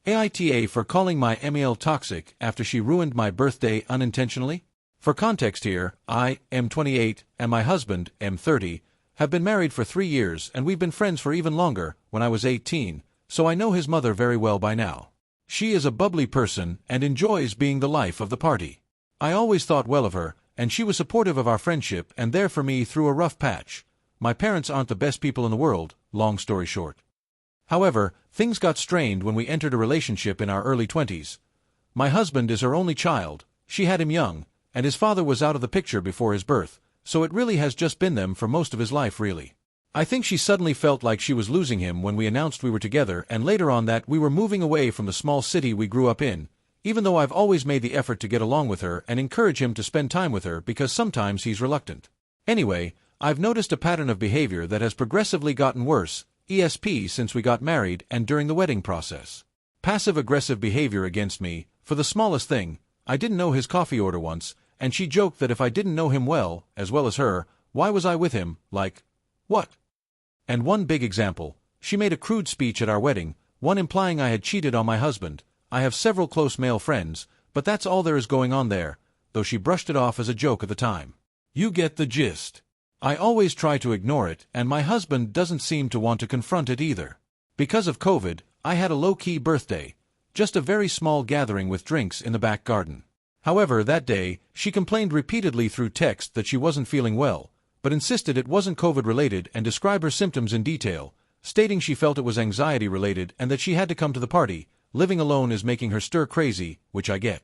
AITA for calling my Mel toxic after she ruined my birthday unintentionally? For context here, I am 28 and my husband, am 30, have been married for 3 years and we've been friends for even longer, when I was 18, so I know his mother very well by now. She is a bubbly person and enjoys being the life of the party. I always thought well of her, and she was supportive of our friendship and there for me through a rough patch. My parents aren't the best people in the world, long story short. However, things got strained when we entered a relationship in our early 20s. My husband is her only child, she had him young, and his father was out of the picture before his birth, so it really has just been them for most of his life really. I think she suddenly felt like she was losing him when we announced we were together and later on that we were moving away from the small city we grew up in, even though I've always made the effort to get along with her and encourage him to spend time with her because sometimes he's reluctant. Anyway, I've noticed a pattern of behavior that has progressively gotten worse, ESP since we got married and during the wedding process. Passive-aggressive behavior against me, for the smallest thing. I didn't know his coffee order once, and she joked that if I didn't know him well, as well as her, why was I with him, like, what? And one big example, she made a crude speech at our wedding, one implying I had cheated on my husband. I have several close male friends, but that's all there is going on there, though she brushed it off as a joke at the time. You get the gist. I always try to ignore it, and my husband doesn't seem to want to confront it either. Because of COVID, I had a low-key birthday, just a very small gathering with drinks in the back garden. However, that day, she complained repeatedly through text that she wasn't feeling well, but insisted it wasn't COVID-related and described her symptoms in detail, stating she felt it was anxiety-related and that she had to come to the party. Living alone is making her stir-crazy, which I get.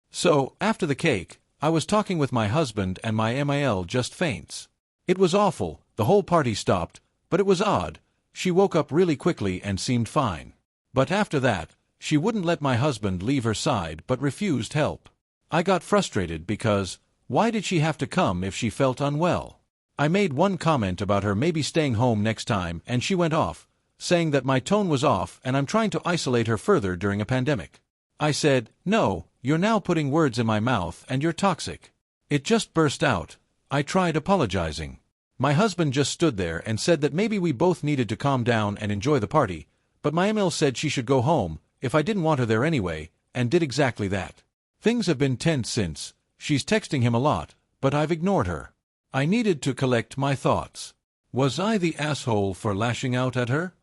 So, after the cake, I was talking with my husband and my Mel just faints. It was awful, the whole party stopped, but it was odd. She woke up really quickly and seemed fine. But after that, she wouldn't let my husband leave her side but refused help. I got frustrated because, why did she have to come if she felt unwell? I made one comment about her maybe staying home next time and she went off, saying that my tone was off and I'm trying to isolate her further during a pandemic. I said, no, you're now putting words in my mouth and you're toxic. It just burst out. I tried apologizing. My husband just stood there and said that maybe we both needed to calm down and enjoy the party, but my Mel said she should go home, if I didn't want her there anyway, and did exactly that. Things have been tense since. She's texting him a lot, but I've ignored her. I needed to collect my thoughts. Was I the asshole for lashing out at her?